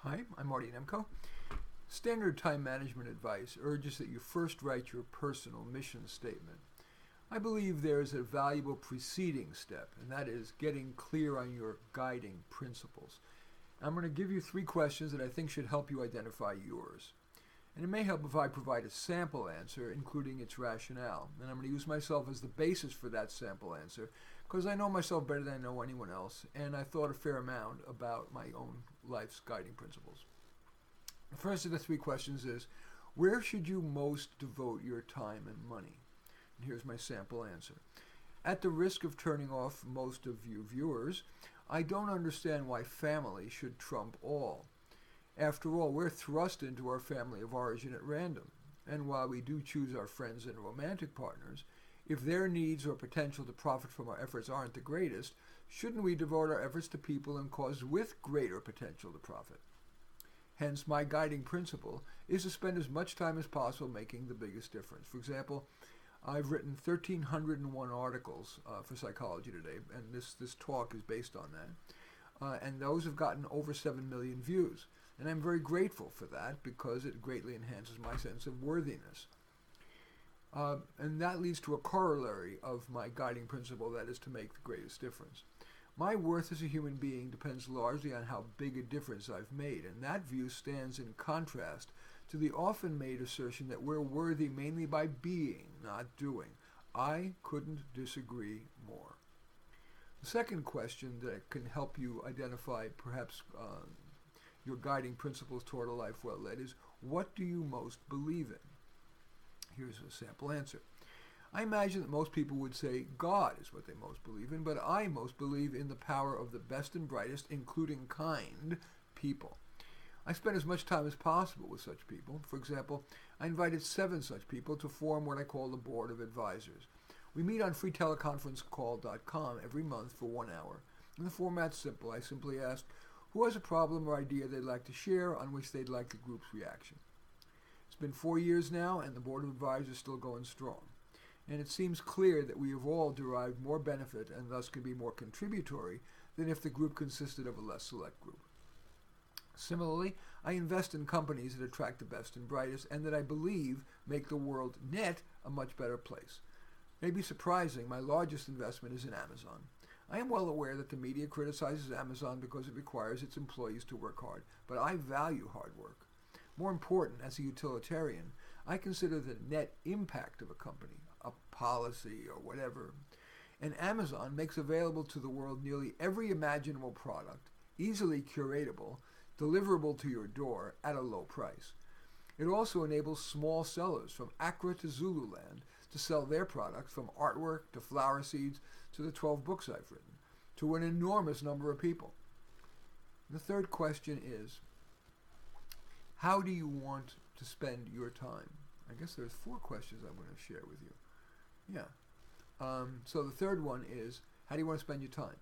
Hi, I'm Marty Nemko. Standard Time Management Advice urges that you first write your personal mission statement. I believe there is a valuable preceding step, and that is getting clear on your guiding principles. I'm going to give you 3 questions that I think should help you identify yours. And it may help if I provide a sample answer, including its rationale. And I'm going to use myself as the basis for that sample answer, because I know myself better than I know anyone else, and I thought a fair amount about my own life's guiding principles. The first of the 3 questions is, where should you most devote your time and money? And here's my sample answer. At the risk of turning off most of you viewers, I don't understand why family should trump all. After all, we're thrust into our family of origin at random, and while we do choose our friends and romantic partners, if their needs or potential to profit from our efforts aren't the greatest, shouldn't we devote our efforts to people and cause with greater potential to profit? Hence, my guiding principle is to spend as much time as possible making the biggest difference. For example, I've written 1,301 articles for Psychology Today, and this talk is based on that. And those have gotten over 7 million views. And I'm very grateful for that because it greatly enhances my sense of worthiness. And that leads to a corollary of my guiding principle, that is to make the greatest difference. My worth as a human being depends largely on how big a difference I've made, and that view stands in contrast to the often made assertion that we're worthy mainly by being, not doing. I couldn't disagree more. The second question that can help you identify perhaps your guiding principles toward a life well led is, what do you most believe in? Here's a sample answer. I imagine that most people would say God is what they most believe in, but I most believe in the power of the best and brightest, including kind people. I spend as much time as possible with such people. For example, I invited 7 such people to form what I call the Board of Advisors. We meet on freeteleconferencecall.com every month for 1 hour. And the format's simple. I simply ask, who has a problem or idea they'd like to share on which they'd like the group's reaction? It's been 4 years now, and the Board of Advisors is still going strong. And it seems clear that we have all derived more benefit and thus can be more contributory than if the group consisted of a less select group. Similarly, I invest in companies that attract the best and brightest and that I believe make the world net a much better place. It may be surprising, my largest investment is in Amazon. I am well aware that the media criticizes Amazon because it requires its employees to work hard, but I value hard work. More important, as a utilitarian, I consider the net impact of a company, a policy or whatever. And Amazon makes available to the world nearly every imaginable product, easily curatable, deliverable to your door at a low price. It also enables small sellers from Accra to Zululand to sell their products, from artwork to flower seeds to the 12 books I've written, to an enormous number of people. The third question is, how do you want to spend your time? I guess there's 4 questions I'm going to share with you. Yeah. So the third one is, how do you want to spend your time?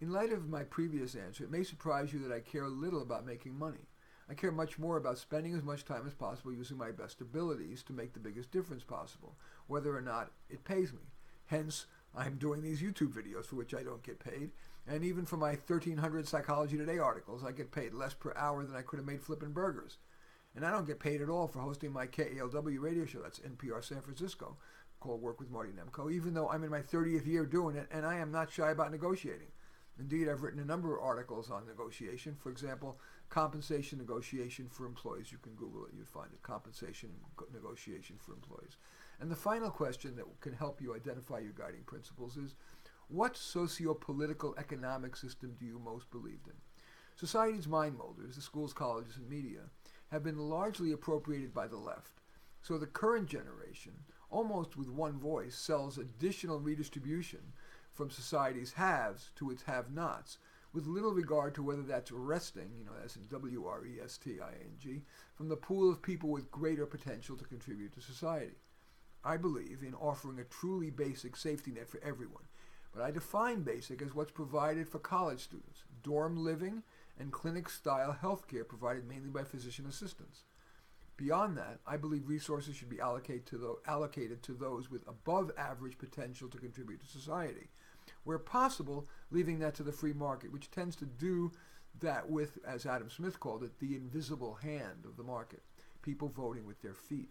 In light of my previous answer, it may surprise you that I care little about making money. I care much more about spending as much time as possible using my best abilities to make the biggest difference possible, whether or not it pays me. Hence, I'm doing these YouTube videos for which I don't get paid, and even for my 1,300 Psychology Today articles, I get paid less per hour than I could have made flipping burgers. And I don't get paid at all for hosting my KALW radio show, that's NPR San Francisco, called Work with Marty Nemko, even though I'm in my 30th year doing it, and I am not shy about negotiating. Indeed, I've written a number of articles on negotiation. For example, compensation negotiation for employees. You can Google it, you'll find it. Compensation negotiation for employees. And the final question that can help you identify your guiding principles is, what socio-political economic system do you most believe in? Society's mind molders, the schools, colleges, and media, have been largely appropriated by the left. So the current generation, almost with one voice, sells additional redistribution from society's haves to its have-nots, with little regard to whether that's wresting, as in W-R-E-S-T-I-N-G, from the pool of people with greater potential to contribute to society. I believe in offering a truly basic safety net for everyone, but I define basic as what's provided for college students, dorm living, and clinic-style health care provided mainly by physician assistants. Beyond that, I believe resources should be allocated to those with above-average potential to contribute to society, where possible, leaving that to the free market, which tends to do that with, as Adam Smith called it, the invisible hand of the market, people voting with their feet.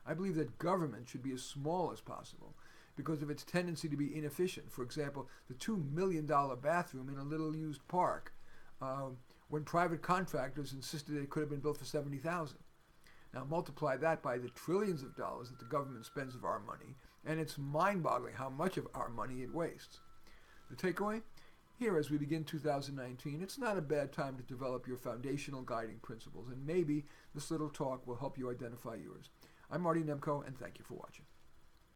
I believe that government should be as small as possible because of its tendency to be inefficient. For example, the $2 million bathroom in a little used park, when private contractors insisted it could have been built for $70,000. Now multiply that by the trillions of dollars that the government spends of our money, and it's mind-boggling how much of our money it wastes. The takeaway? Here, as we begin 2019, it's not a bad time to develop your foundational guiding principles, and maybe this little talk will help you identify yours. I'm Marty Nemko, and thank you for watching.